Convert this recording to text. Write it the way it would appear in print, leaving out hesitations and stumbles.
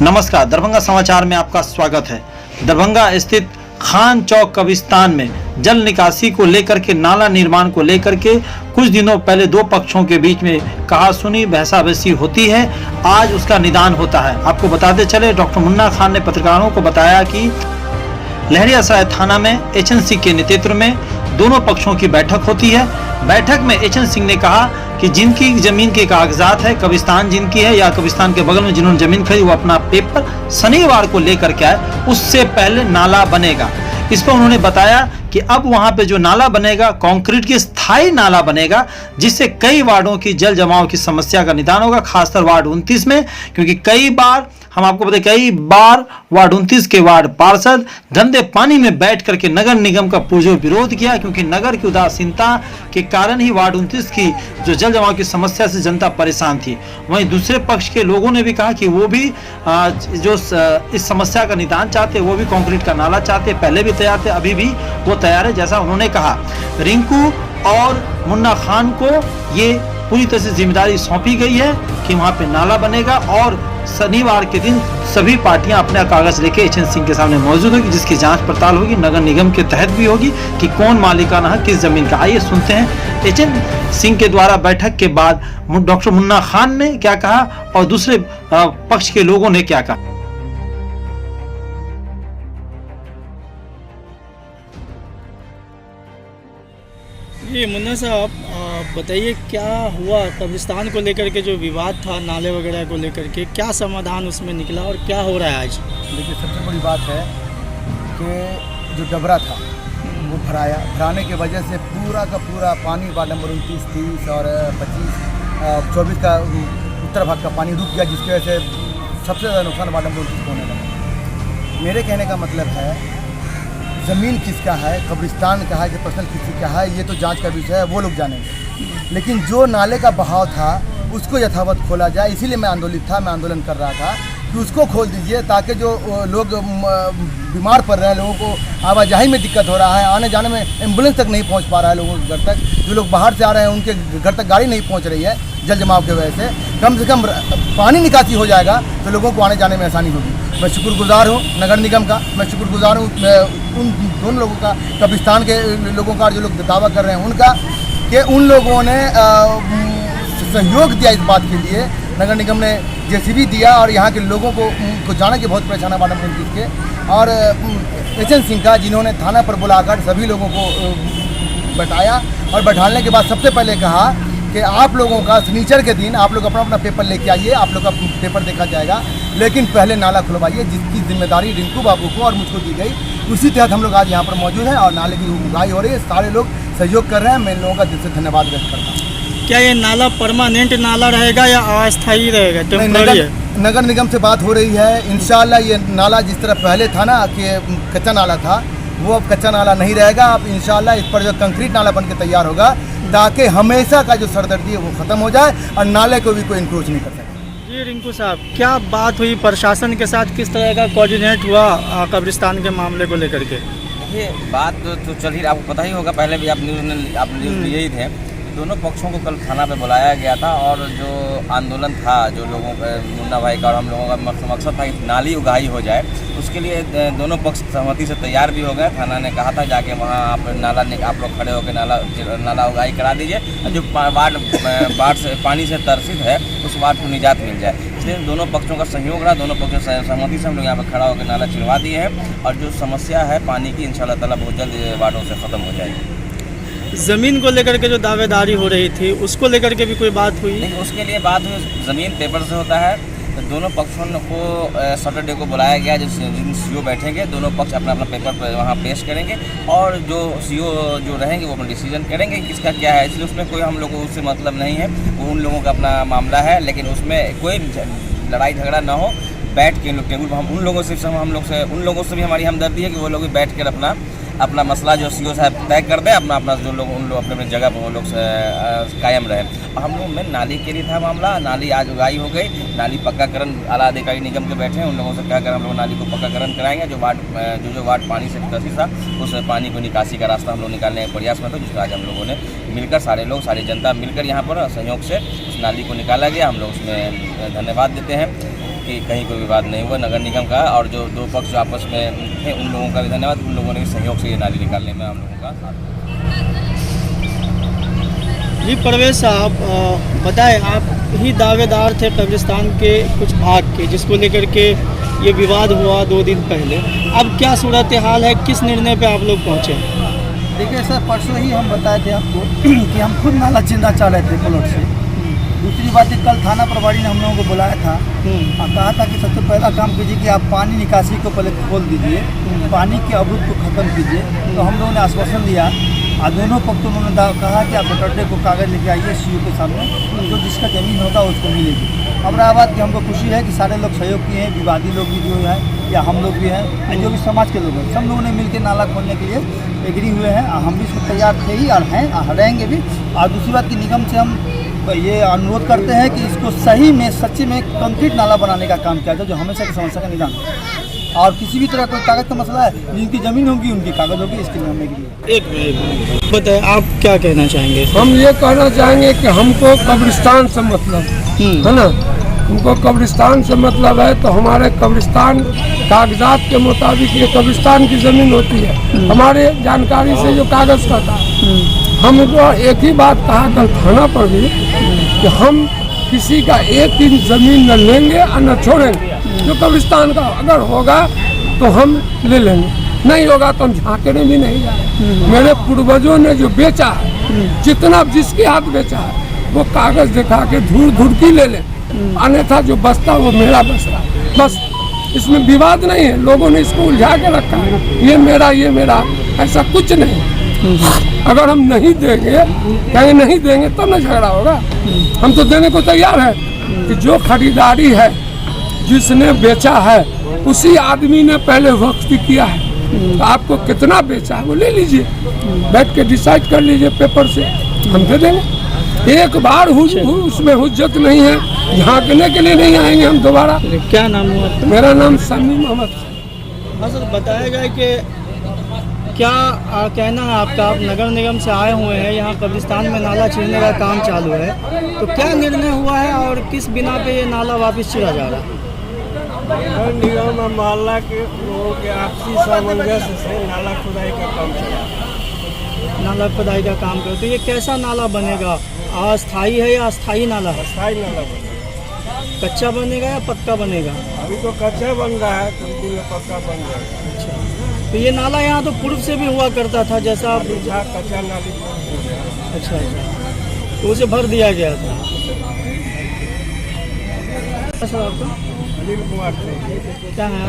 नमस्कार, दरभंगा समाचार में आपका स्वागत है। दरभंगा स्थित खान चौक कब्रिस्तान में जल निकासी को लेकर के, नाला निर्माण को लेकर के कुछ दिनों पहले दो पक्षों के बीच में कहा-सुनी, बहसा-बहसी होती है। आज उसका निदान होता है। आपको बताते चले, डॉक्टर मुन्ना खान ने पत्रकारों को बताया कि लहरियासराय थाना में एचएन सिंह के नेतृत्व में दोनों पक्षों की बैठक होती है। बैठक में एचएन सिंह ने कहा कि जिनकी जमीन के कागजात है, कब्रिस्तान जिनकी है या कब्रिस्तान के बगल में जिन्होंने जमीन खरीदी, वो अपना पेपर शनिवार को लेकर के आए, उससे पहले नाला बनेगा। इस पर उन्होंने बताया कि अब वहां पे जो नाला बनेगा, कंक्रीट की स्थायी नाला बनेगा, जिससे कई वार्डों की जल जमाव की समस्या का निदान होगा, खासकर वार्ड 29 में, क्योंकि कई बार वार्ड 29 के वार्ड पार्षद गंदे पानी में बैठ करके नगर निगम का पुरजोर विरोध किया, क्योंकि नगर की उदासीनता के कारण ही वार्ड 29 की जो जल जमाव की समस्या से जनता परेशान थी। वहीं दूसरे पक्ष के लोगों ने भी कहा कि वो भी इस समस्या का निदान चाहते, वो भी कंक्रीट का नाला चाहते, पहले भी तैयार थे, अभी भी वो तैयार है। जैसा उन्होंने कहा, रिंकू और मुन्ना खान को ये पूरी तरह से जिम्मेदारी सौंपी गई है कि वहां पे नाला बनेगा और शनिवार के दिन सभी पार्टियां अपना कागज लेके एचएन सिंह के सामने मौजूद होगी, जिसकी जांच पड़ताल होगी, नगर निगम के तहत भी होगी कि कौन मालिकाना है किस जमीन का। आइए सुनते हैं एचएन सिंह के द्वारा बैठक के बाद डॉक्टर मुन्ना खान ने क्या कहा और दूसरे पक्ष के लोगों ने क्या कहा। ये मुन्ना साहब, बताइए क्या हुआ कब्रिस्तान को लेकर के, जो विवाद था नाले वगैरह को लेकर के, क्या समाधान उसमें निकला और क्या हो रहा है आज? देखिए, सबसे बड़ी बात है कि जो डबरा था वो भराने की वजह से पूरा का पूरा पानी वार्ड नंबर 29, 30 और 25, 24 का उत्तर भाग का पानी रुक गया, जिसकी वजह से सबसे ज़्यादा नुकसान वार्ड नंबर 29 को होने लगा। मेरे कहने का मतलब है, ज़मीन किसका है, कब्रिस्तान का है कि पर्सनल किसी का है, ये तो जांच का विषय है, वो लोग जानेंगे। लेकिन जो नाले का बहाव था उसको यथावत खोला जाए, इसीलिए मैं आंदोलन कर रहा था कि उसको खोल दीजिए, ताकि जो लोग बीमार पड़ रहे हैं, लोगों को आवाजाही में दिक्कत हो रहा है, आने जाने में एम्बुलेंस तक नहीं पहुंच पा रहा है लोगों के घर तक, जो लोग बाहर से आ रहे हैं उनके घर तक गाड़ी नहीं पहुंच रही है जल जमाव की वजह से कम पानी निकासी हो जाएगा तो लोगों को आने जाने में आसानी होगी। मैं शुक्रगुजार हूँ नगर निगम का, मैं शुक्रगुजार हूँ उन दोनों लोगों का, कब्रिस्तान के लोगों का, जो लोग दावा कर रहे हैं उनका, कि उन लोगों ने सहयोग दिया इस बात के लिए। नगर निगम ने जेसीबी दिया और यहाँ के लोगों को जाने के बहुत परेशान है वार्ड नंबर 29 के, और एचएन सिंह का, जिन्होंने थाना पर बुलाकर सभी लोगों को बैठाया और बैठाने के बाद सबसे पहले कहा कि आप लोगों का शनिचर के दिन आप लोग अपना अपना पेपर लेके आइए, आप लोग का पेपर देखा जाएगा, लेकिन पहले नाला खुलवाइए, जिसकी जिम्मेदारी रिंकू बाबू को और मुझको दी गई। उसी तहत हम लोग आज यहाँ पर मौजूद हैं और नाले की उगाई हो रही है, सारे लोग सहयोग कर रहे हैं। मैं इन लोगों का दिल से धन्यवाद व्यक्त करता हूँ। क्या ये नाला परमानेंट नाला रहेगा या अस्थायी रहेगा, टेम्पररी है? नगर निगम से बात हो रही है, इंशाल्लाह ये नाला जिस तरह पहले था ना कि कच्चा नाला था, वो अब कच्चा नाला नहीं रहेगा। अब इंशाल्लाह इस पर जो कंक्रीट नाला बन के तैयार होगा, ताकि हमेशा का जो सरदर्दी है वो ख़त्म हो जाए और नाले को भी कोई इंक्रोच नहीं कर सके। जी रिंकू साहब, क्या बात हुई प्रशासन के साथ, किस तरह का कोऑर्डिनेट हुआ कब्रिस्तान के मामले को लेकर के? देखिए, बात तो चल ही, आपको पता ही होगा, पहले भी आप न्यूज़ लिए ही थे। दोनों पक्षों को कल थाना पे बुलाया गया था और जो आंदोलन था, जो लोगों का, मुन्ना भाई का और हम लोगों का मकसद था कि नाली उगाही हो जाए, उसके लिए दोनों पक्ष सहमति से तैयार भी हो गए। थाना ने कहा था जाके वहाँ आप लोग खड़े होकर नाला उगाही करा दीजिए, जो वार्ड से पानी से तरसित है उस वार्ड को निजात मिल जाए। इसलिए दोनों पक्षों का सहयोग रहा, दोनों पक्षों से सहमति से हम लोग यहाँ पर खड़ा होकर नाला चिरवा दिए हैं और जो समस्या है पानी की, इंशाल्लाह ताला बहुत जल्द वार्डों से ख़त्म हो जाएगी। ज़मीन को लेकर के जो दावेदारी हो रही थी, उसको लेकर के भी कोई बात हुई? नहीं, उसके लिए बात हुई, ज़मीन पेपर से होता है। तो दोनों पक्षों को सैटरडे को बुलाया गया, जिन सीओ बैठेंगे, दोनों पक्ष अपना अपना पेपर वहाँ पेश करेंगे और जो सीओ जो रहेंगे वो अपना डिसीजन करेंगे किसका क्या है। इसलिए उसमें कोई हम लोग को उससे मतलब नहीं है, वो उन लोगों का अपना मामला है, लेकिन उसमें कोई लड़ाई झगड़ा ना हो। बैठ के लोग टेबल पर उन लोगों से भी हमारी हमदर्दी है कि वो लोग भी बैठ कर अपना मसला जो सीओ साहब तय कर दें, अपना जो लोग उन लोग अपने जगह पर वो लोग कायम रहे। हम लोग में नाली के लिए था मामला, नाली आज उगाई हो गई, नाली पक्काकरण आला अधिकारी निगम के बैठे हैं, उन लोगों से कहकर हम लोग नाली को पक्काकरण कराएंगे। जो वार्ड पानी से ग्रसित था, उस पानी को निकासी का रास्ता हम लोग निकालने का प्रयास में था, जिसको आज हम लोगों ने मिलकर, सारी जनता मिलकर यहाँ पर सहयोग से उस नाली को निकाला गया। हम लोग उसमें धन्यवाद देते हैं। बाकी कहीं कोई विवाद नहीं हुआ। नगर निगम का और जो दो पक्ष जो आपस में थे उन लोगों का भी धन्यवाद, उन लोगों ने भी सहयोग से ये नाली निकालने में हम लोगों का साथ जी परवेश साहब, बताएं, आप ही दावेदार थे कब्रिस्तान के कुछ भाग के, जिसको लेकर के ये विवाद हुआ 2 दिन पहले। अब क्या सूरत हाल है, किस निर्णय पे आप लोग पहुँचे? देखिए सर, परसों ही हम बताए थे आपको कि हम खुद नाला चिरना चाह रहे थे प्लॉट से। दूसरी बात है, कल थाना प्रभारी ने हम लोगों को बुलाया था और कहा था कि सबसे पहला काम कीजिए कि आप पानी निकासी को पहले खोल दीजिए, पानी के अवरुद्ध को ख़त्म कीजिए। तो हम लोगों ने आश्वासन दिया और दोनों पक्षों ने कहा कि आप सैटरडे को कागज़ लेके आइए सीओ के सामने, जो जिसका ज़मीन होगा उसको मिलेगी। अब रहा बात कि हमको खुशी है कि सारे लोग सहयोग किए हैं, विवादी लोग भी जो है या हम लोग भी हैं, जो भी समाज के लोग हैं, सब लोगों ने मिलकर नाला खोलने के लिए एग्री हुए हैं। हम भी इसमें तैयार थे ही और हैं, रहेंगे भी। और दूसरी बात कि निगम से हम ये अनुरोध करते हैं कि इसको सही में सच्ची में कंक्रीट नाला बनाने का काम किया जाए, जो हमेशा की समस्या का निदान है। और किसी भी तरह कोई कागज़ का मसला है, जिनकी ज़मीन होगी उनकी कागज़ होगी, इसके लिए हम एग्री हैं। एक बताएं, आप क्या कहना चाहेंगे? हम ये कहना चाहेंगे कि हमको कब्रिस्तान से मतलब है ना, हमको कब्रिस्तान से मतलब है। तो हमारे कब्रिस्तान कागजात के मुताबिक ये कब्रिस्तान की ज़मीन होती है। हमारे जानकारी से जो कागज़ का था, हमको एक ही बात कहा कल थाना पर भी कि हम किसी का एक दिन ज़मीन न लेंगे और न छोड़ेंगे। जो कब्रिस्तान का अगर होगा तो हम ले लेंगे, नहीं होगा तो हम झाँकने भी नहीं जाएंगे। मेरे पूर्वजों ने जो बेचा है, जितना जिसके हाथ बेचा है, वो कागज़ दिखा के धुड़की ले ले, अन्यथा जो बचता वो मेरा बचता। बस इसमें विवाद नहीं है, लोगों ने इसको उलझा के रखा है, ये मेरा, ऐसा कुछ नहीं। अगर हम नहीं देंगे, कहीं नहीं देंगे तब ना झगड़ा होगा। हम तो देने को तैयार है कि जो खरीदारी है, जिसने बेचा है, उसी आदमी ने पहले वक्त किया है। तो आपको कितना बेचा है वो ले लीजिए, बैठ के डिसाइड कर लीजिए पेपर से, हम दे देंगे। एक बार उसमें हुज्जत नहीं है, झाँकने के लिए नहीं आएंगे हम दोबारा। क्या नाम हुआ आपका? मेरा नाम समी मोहम्मद। हाँ सर, बताया जाए कि क्या कहना है आपका? आप नगर निगम से आए हुए हैं, यहाँ कब्रिस्तान में नाला चीरने का काम चालू है, तो क्या निर्णय हुआ है और किस बिना पे ये नाला वापस चीरा जा रहा है? नगर निगम और मोहल्ला के लोगों के आपसी सामंजस्य से नाला खुदाई का काम चला। नाला खुदाई का काम करो, तो ये कैसा नाला बनेगा? अस्थाई है या अस्थाई नाला है? अस्थाई नाला बनेगा। कच्चा बनेगा या पक्का बनेगा? अभी तो कच्चा बन रहा है, कुछ दिन में पक्का बन जाएगा। अच्छा, तो ये नाला यहाँ तो पूर्व से भी हुआ करता था, जैसा आप कच्चा नाली। अच्छा, तो उसे भर दिया गया था। सर आपका अनिल कुमार क्या है?